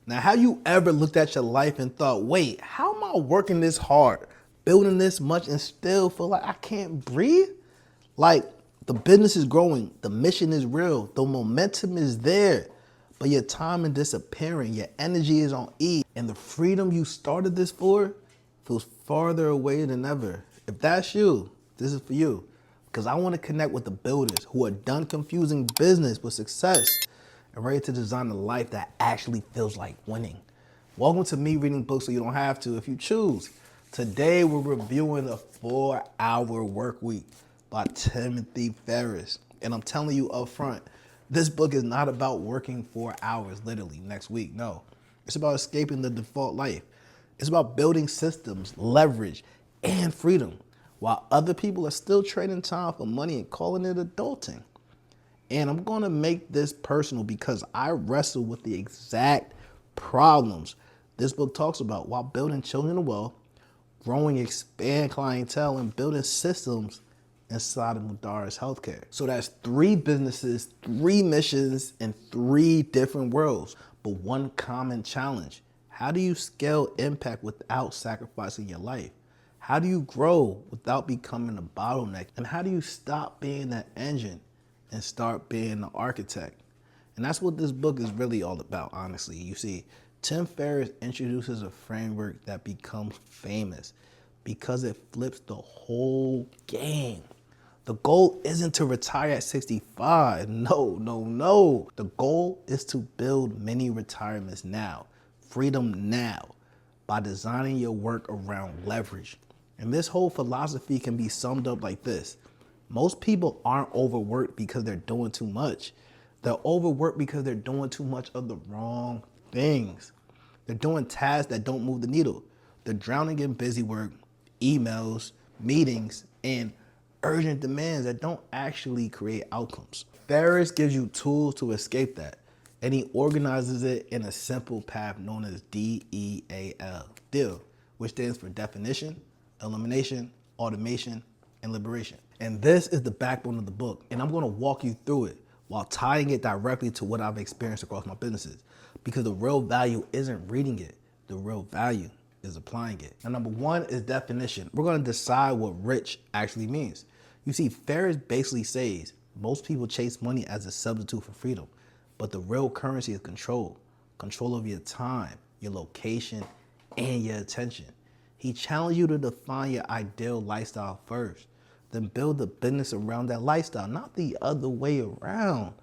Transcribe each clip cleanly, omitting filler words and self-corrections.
Now, have you ever looked at your life and thought, wait, how am I working this hard, building this much, and still feel like I can't breathe? Like, the business is growing, the mission is real, the momentum is there, but your time is disappearing, your energy is on E, and the freedom you started this for feels farther away than ever. If that's you, this is for you. Because I want to connect with the builders who are done confusing business with success and ready to design a life that actually feels like winning. Welcome to me reading books so you don't have to if you choose. Today we're reviewing the 4-Hour Workweek by Tim Ferriss. And I'm telling you up front, this book is not about working 4 hours literally next week. No, it's about escaping the default life. It's about building systems, leverage, and freedom while other people are still trading time for money and calling it adulting. And I'm going to make this personal because I wrestle with the exact problems this book talks about while building children of wealth, growing expand clientele, and building systems inside of Madaris Healthcare. So that's 3 businesses, 3 missions, and 3 different worlds, but one common challenge. How do you scale impact without sacrificing your life? How do you grow without becoming a bottleneck? And how do you stop being that engine and start being the architect? And that's what this book is really all about, honestly. You see, Tim Ferriss introduces a framework that becomes famous because it flips the whole game. The goal isn't to retire at 65. No. The goal is to build many retirements now, freedom now, by designing your work around leverage. And this whole philosophy can be summed up like this. Most people aren't overworked because they're doing too much. They're overworked because they're doing too much of the wrong things. They're doing tasks that don't move the needle. They're drowning in busy work, emails, meetings, and urgent demands that don't actually create outcomes. Ferriss gives you tools to escape that, and he organizes it in a simple path known as DEAL, DEAL, which stands for definition, elimination, automation, and liberation. And this is the backbone of the book, and I'm going to walk you through it while tying it directly to what I've experienced across my businesses, because the real value isn't reading it. The real value is applying it. And number 1 is definition. We're going to decide what rich actually means. You see, Ferriss basically says most people chase money as a substitute for freedom, but the real currency is control. Control of your time, your location, and your attention. He challenged you to define your ideal lifestyle first, then build a business around that lifestyle, not the other way around.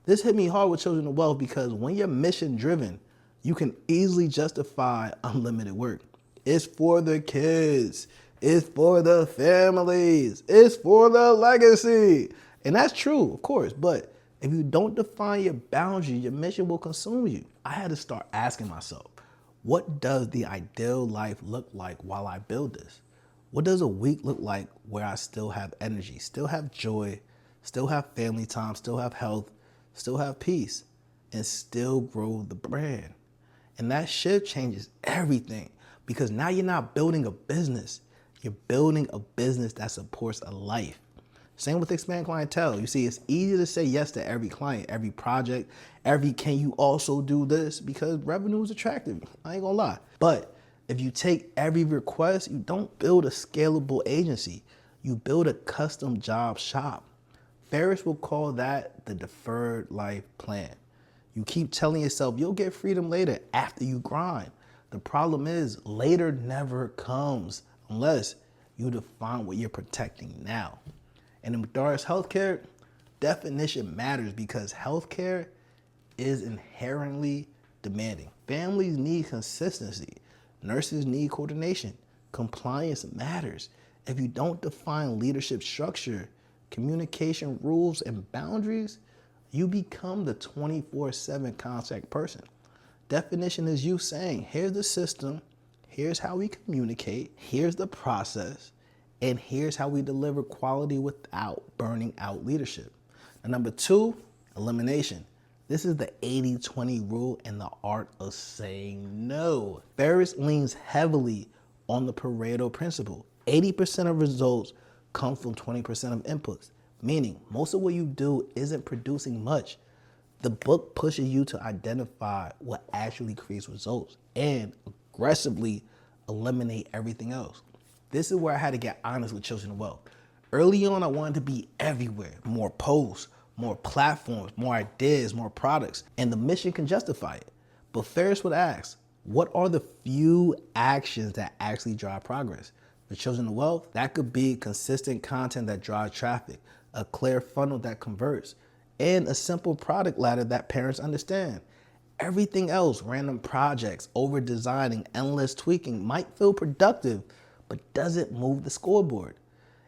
This hit me hard with Children of Wealth because when you're mission driven, you can easily justify unlimited work. It's for the kids. It's for the families. It's for the legacy. And that's true, of course, but if you don't define your boundaries, your mission will consume you. I had to start asking myself, what does the ideal life look like while I build this? What does a week look like where I still have energy, still have joy, still have family time, still have health, still have peace, and still grow the brand? And that shift changes everything because now you're not building a business. You're building a business that supports a life. Same with expand clientele. You see, it's easy to say yes to every client, every project, every can you also do this because revenue is attractive. I ain't gonna lie. But if you take every request, you don't build a scalable agency. You build a custom job shop. Ferriss will call that the deferred life plan. You keep telling yourself you'll get freedom later after you grind. The problem is later never comes unless you define what you're protecting now. And in Madaris Healthcare, definition matters because healthcare is inherently demanding. Families need consistency. Nurses need coordination. Compliance matters. If you don't define leadership structure, communication rules, and boundaries, you become the 24/7 contact person. Definition is you saying, here's the system, here's how we communicate, here's the process, and here's how we deliver quality without burning out leadership. And number 2, elimination. This is the 80-20 rule and the art of saying no. Ferriss leans heavily on the Pareto principle. 80% of results come from 20% of inputs, meaning most of what you do isn't producing much. The book pushes you to identify what actually creates results and aggressively eliminate everything else. This is where I had to get honest with Children of Wealth. Early on, I wanted to be everywhere. More posts, more platforms, more ideas, more products, and the mission can justify it. But Ferriss would ask, what are the few actions that actually drive progress? For Children of Wealth, that could be consistent content that drives traffic, a clear funnel that converts, and a simple product ladder that parents understand. Everything else, random projects, over designing, endless tweaking, might feel productive, but doesn't move the scoreboard.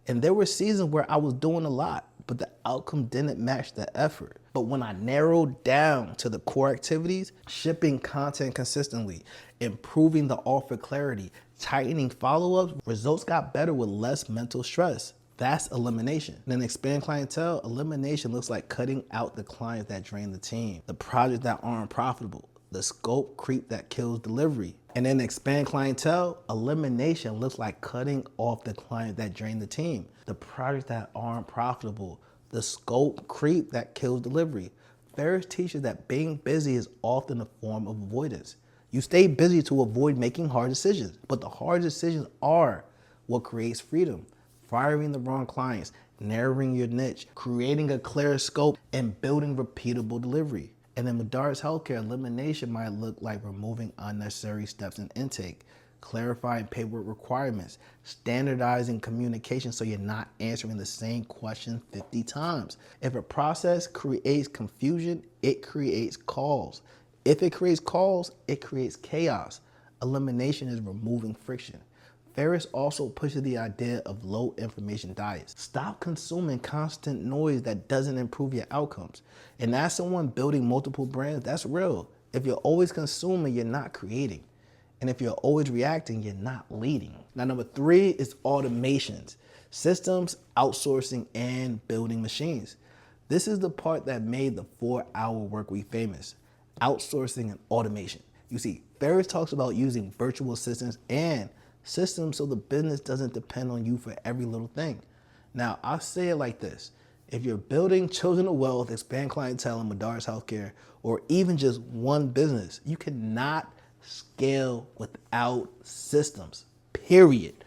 And there were seasons where I was doing a lot, but the outcome didn't match the effort. But when I narrowed down to the core activities, shipping content consistently, improving the offer clarity, tightening follow-ups, results got better with less mental stress. That's elimination. And then expand clientele, elimination looks like cutting out the clients that drain the team, the projects that aren't profitable, the scope creep that kills delivery. And then expand clientele, elimination looks like cutting off the client that drain the team, the projects that aren't profitable, the scope creep that kills delivery. Ferriss teaches that being busy is often a form of avoidance. You stay busy to avoid making hard decisions, but the hard decisions are what creates freedom. Firing the wrong clients, narrowing your niche, creating a clear scope, and building repeatable delivery. And in Medar's healthcare, elimination might look like removing unnecessary steps in intake, clarifying paperwork requirements, standardizing communication so you're not answering the same question 50 times. If a process creates confusion, it creates calls. If it creates calls, it creates chaos. Elimination is removing friction. Ferriss also pushes the idea of low information diets. Stop consuming constant noise that doesn't improve your outcomes. And as someone building multiple brands, that's real. If you're always consuming, you're not creating. And if you're always reacting, you're not leading. Now, number 3 is automations, systems, outsourcing, and building machines. This is the part that made the 4-Hour Workweek famous, outsourcing and automation. You see, Ferriss talks about using virtual assistants and systems so the business doesn't depend on you for every little thing. Now, I'll say it like this. If you're building Children of Wealth, expand clientele in Medar's healthcare, or even just one business, you cannot scale without systems, period.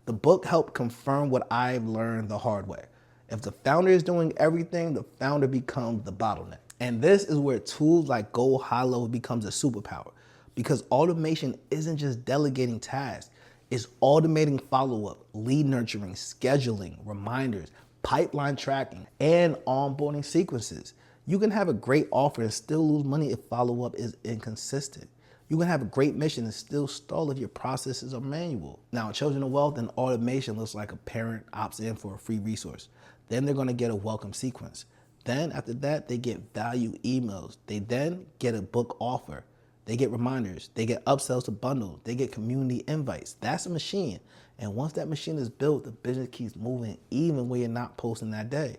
The book helped confirm what I've learned the hard way. If the founder is doing everything, the founder becomes the bottleneck. And this is where tools like Go High Level becomes a superpower, because automation isn't just delegating tasks. It's automating follow-up, lead nurturing, scheduling, reminders, pipeline tracking, and onboarding sequences. You can have a great offer and still lose money if follow-up is inconsistent. You can have a great mission and still stall if your processes are manual. Now, Children of Wealth and automation looks like a parent opts in for a free resource. Then they're going to get a welcome sequence. Then after that, they get value emails. They then get a book offer. They get reminders, they get upsells to bundles, they get community invites. That's a machine. And once that machine is built, the business keeps moving even when you're not posting that day.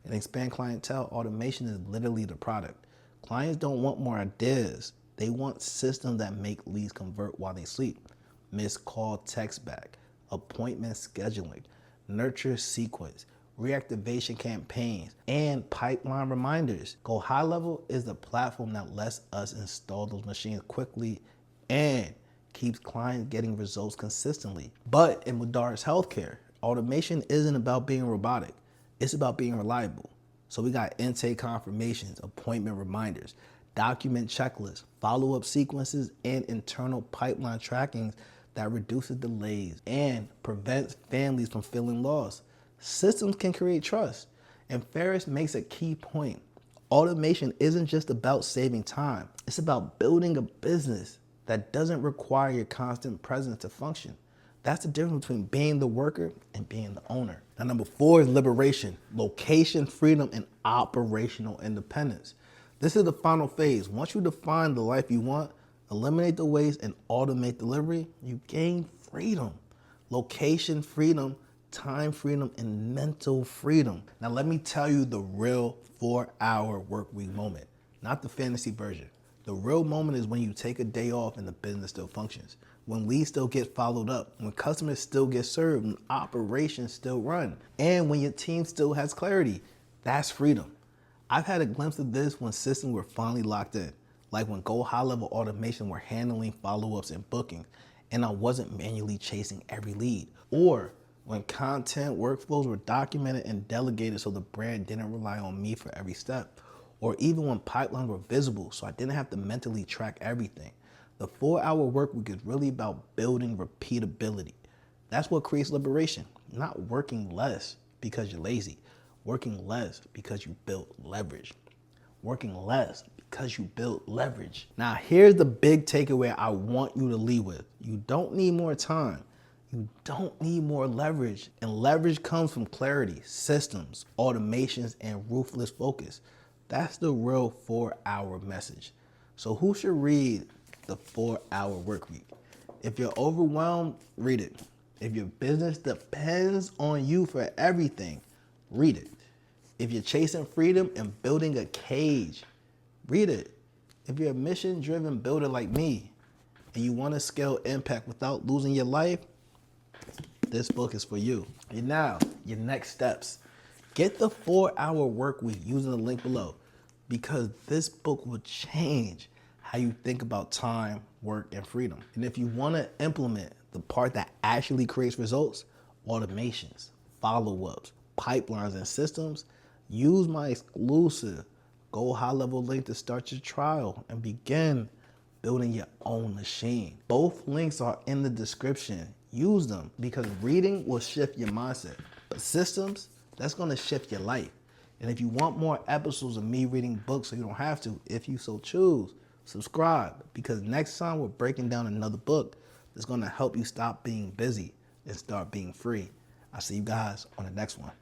And expand clientele, automation is literally the product. Clients don't want more ideas. They want systems that make leads convert while they sleep. Missed call text back, appointment scheduling, nurture sequence, reactivation campaigns, and pipeline reminders. Go High Level is the platform that lets us install those machines quickly and keeps clients getting results consistently. But in Medar's healthcare, automation isn't about being robotic. It's about being reliable. So we got intake confirmations, appointment reminders, document checklists, follow-up sequences, and internal pipeline trackings that reduces delays and prevents families from feeling lost. Systems can create trust. And Ferriss makes a key point. Automation isn't just about saving time. It's about building a business that doesn't require your constant presence to function. That's the difference between being the worker and being the owner. Now, number 4 is liberation, location, freedom, and operational independence. This is the final phase. Once you define the life you want, eliminate the waste, and automate delivery, you gain freedom. Location freedom, time freedom, and mental freedom. Now let me tell you the real 4-hour work week moment, not the fantasy version. The real moment is when you take a day off and the business still functions, when leads still get followed up, when customers still get served, when operations still run, and when your team still has clarity. That's freedom. I've had a glimpse of this when systems were finally locked in, like when Go High Level Automation were handling follow-ups and booking, and I wasn't manually chasing every lead. Or when content workflows were documented and delegated so the brand didn't rely on me for every step. Or even when pipelines were visible so I didn't have to mentally track everything. The 4-hour work week is really about building repeatability. That's what creates liberation, not working less because you're lazy, working less because you built leverage. Working less because you built leverage. Now, here's the big takeaway I want you to leave with. You don't need more time. You don't need more leverage. And leverage comes from clarity, systems, automations, and ruthless focus. That's the real 4-hour message. So who should read the 4-hour work week? If you're overwhelmed, read it. If your business depends on you for everything, read it. If you're chasing freedom and building a cage, read it. If you're a mission-driven builder like me and you want to scale impact without losing your life, this book is for you. And now, your next steps. Get the 4-hour work week using the link below because this book will change how you think about time, work, and freedom. And if you want to implement the part that actually creates results, automations, follow-ups, pipelines, and systems, use my exclusive Go High Level link to start your trial and begin building your own machine. Both links are in the description. Use them because reading will shift your mindset, but systems, that's gonna shift your life. And if you want more episodes of me reading books so you don't have to, if you so choose, subscribe because next time we're breaking down another book that's gonna help you stop being busy and start being free. I'll see you guys on the next one.